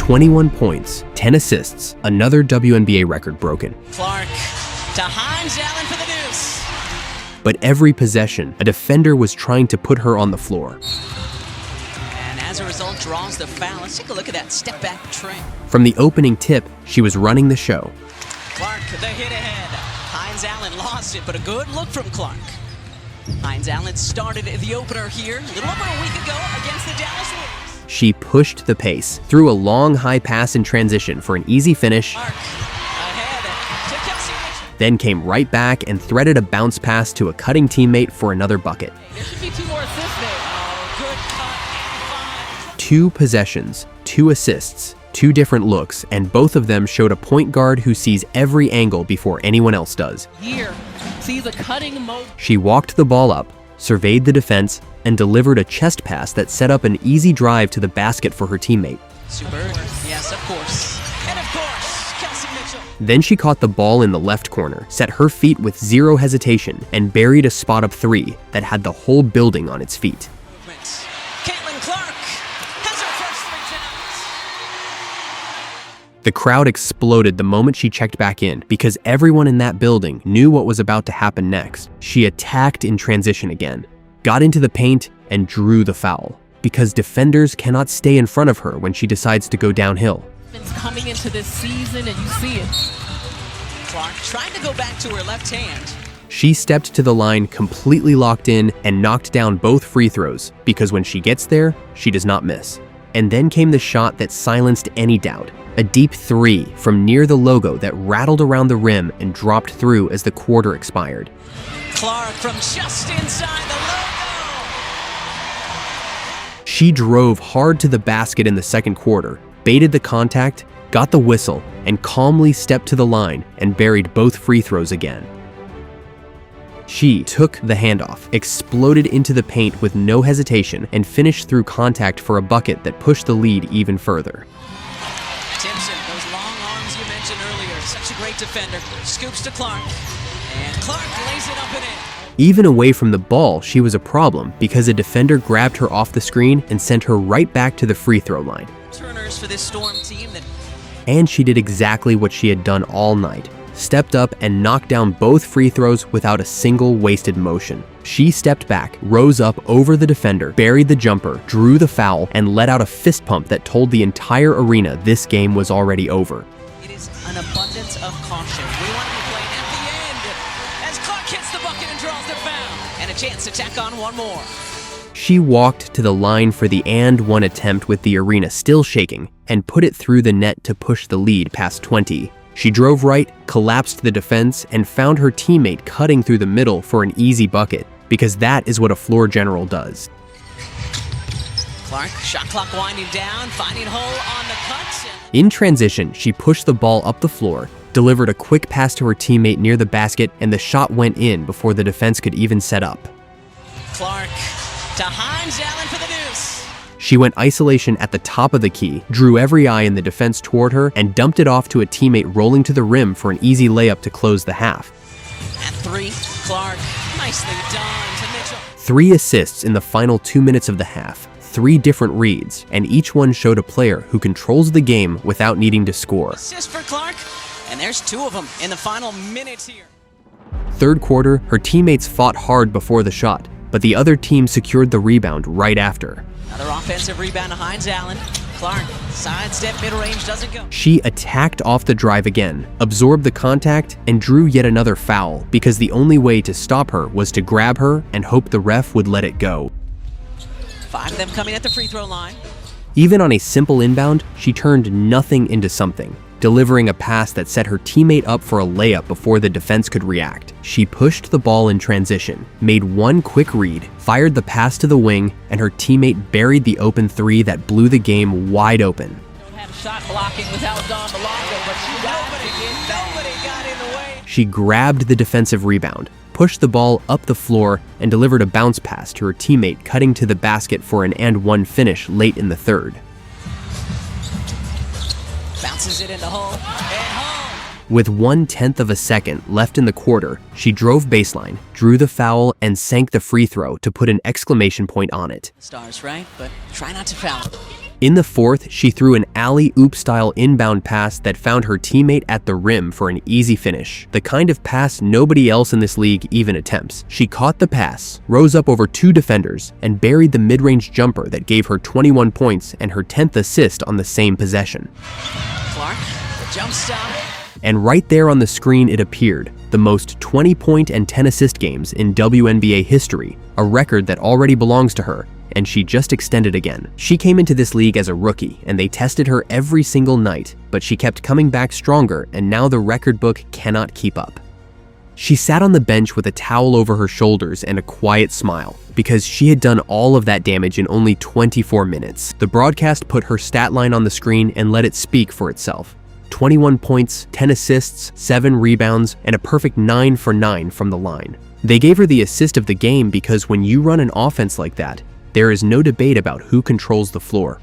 21 points, 10 assists, another WNBA record broken. Clark to Hines Allen for the deuce. But every possession, a defender was trying to put her on the floor. And as a result, draws the foul. Let's take a look at that step back train. From the opening tip, she was running the show. Clark, the hit ahead. Hines Allen lost it, but a good look from Clark. Hines Allen started the opener here a little over a week ago against the Dallas Wings. She pushed the pace, threw a long high pass in transition for an easy finish, Clark ahead to Kelsey Mitchell. then came right back and threaded a bounce pass to a cutting teammate for another bucket. There should be 2 more assists there. Oh, good cut and 5. 2 possessions, 2 assists, 2 different looks, and both of them showed a point guard who sees every angle before anyone else does. Here, sees a cutting motion. She walked the ball up, surveyed the defense, and delivered a chest pass that set up an easy drive to the basket for her teammate. Super. Yes, of course. And of course, Kelsey Mitchell. Then she caught the ball in the left corner, set her feet with zero hesitation, and buried a spot-up 3 that had the whole building on its feet. Movements. Caitlin Clark has her first 3 attempts. The crowd exploded the moment she checked back in because everyone in that building knew what was about to happen next. She attacked in transition again, got into the paint, and drew the foul because defenders cannot stay in front of her when she decides to go downhill. It's coming into this season and you see it. Clark trying to go back to her left hand. She stepped to the line completely locked in and knocked down both free throws because when she gets there, she does not miss. And then came the shot that silenced any doubt. A deep 3 from near the logo that rattled around the rim and dropped through as the quarter expired. Clark from just inside the logo. She drove hard to the basket in the second quarter, baited the contact, got the whistle, and calmly stepped to the line and buried both free throws again. She took the handoff, exploded into the paint with no hesitation, and finished through contact for a bucket that pushed the lead even further. Timpson, those long arms you mentioned earlier, such a great defender. Scoops to Clark, and Clark lays it up and in. Even away from the ball, she was a problem because a defender grabbed her off the screen and sent her right back to the free throw line. Turners for this Storm team that... And she did exactly what she had done all night. Stepped up and knocked down both free throws without a single wasted motion. She stepped back, rose up over the defender, buried the jumper, drew the foul, and let out a fist pump that told the entire arena this game was already over. It is an abundance of caution. We want to be playing at the end as Clark hits the bucket and draws the foul. And a chance to tack on one more. She walked to the line for the and one attempt with the arena still shaking and put it through the net to push the lead past 20. She drove right, collapsed the defense, and found her teammate cutting through the middle for an easy bucket, because that is what a floor general does. Clark, shot clock winding down, finding hole on the cut. In transition, she pushed the ball up the floor, delivered a quick pass to her teammate near the basket, and the shot went in before the defense could even set up. Clark to Hines Allen for the deuce. She went isolation at the top of the key, drew every eye in the defense toward her, and dumped it off to a teammate rolling to the rim for an easy layup to close the half. At 3, Clark, nicely done to Mitchell. 3 assists in the final 2 minutes of the half, 3 different reads, and each one showed a player who controls the game without needing to score. Assist for Clark, and there's 2 of them in the final minutes here. Third quarter, her teammates fought hard before the shot, but the other team secured the rebound right after. Another offensive rebound to Hines Allen. Clark, sidestep, mid-range, doesn't go. She attacked off the drive again, absorbed the contact, and drew yet another foul because the only way to stop her was to grab her and hope the ref would let it go. 5 of them coming at the free throw line. Even on a simple inbound, she turned nothing into something, delivering a pass that set her teammate up for a layup before the defense could react. She pushed the ball in transition, made one quick read, fired the pass to the wing, and her teammate buried the open 3 that blew the game wide open. Don't have shot blocking without Don Belongo, but nobody got in the way. She grabbed the defensive rebound, pushed the ball up the floor, and delivered a bounce pass to her teammate cutting to the basket for an and one finish late in the third. Bounces it into hole, and home. With 1/10 of a second left in the quarter, she drove baseline, drew the foul, and sank the free throw to put an exclamation point on it. Stars, right? But try not to foul. In the fourth, she threw an alley-oop style inbound pass that found her teammate at the rim for an easy finish, the kind of pass nobody else in this league even attempts. She caught the pass, rose up over 2 defenders, and buried the mid-range jumper that gave her 21 points and her 10th assist on the same possession. Clark, the jump stop. And right there on the screen it appeared, the most 20-point and 10-assist games in WNBA history, a record that already belongs to her, and she just extended again. She came into this league as a rookie, and they tested her every single night, but she kept coming back stronger, and now the record book cannot keep up. She sat on the bench with a towel over her shoulders and a quiet smile, because she had done all of that damage in only 24 minutes. The broadcast put her stat line on the screen and let it speak for itself. 21 points, 10 assists, 7 rebounds, and a perfect 9 for 9 from the line. They gave her the assist of the game because when you run an offense like that, there is no debate about who controls the floor.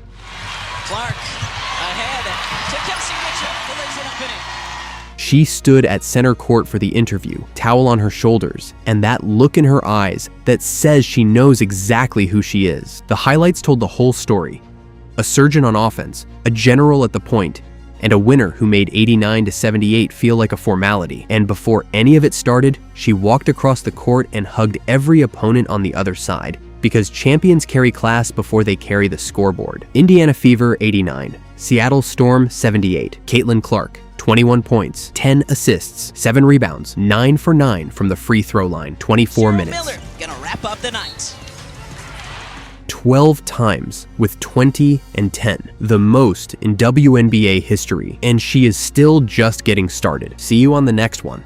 Clark ahead to Kelsey Mitchell, who lays it up and in. She stood at center court for the interview, towel on her shoulders, and that look in her eyes that says she knows exactly who she is. The highlights told the whole story. A surgeon on offense, a general at the point, and a winner who made 89 to 78 feel like a formality. And before any of it started, she walked across the court and hugged every opponent on the other side, because champions carry class before they carry the scoreboard. Indiana Fever 89, Seattle Storm 78, Caitlin Clark 21 points, 10 assists, 7 rebounds, 9 for 9 from the free throw line, 24 Cheryl minutes. Miller gonna wrap up the night. 12 times with 20 and 10, the most in WNBA history, and she is still just getting started. See you on the next one.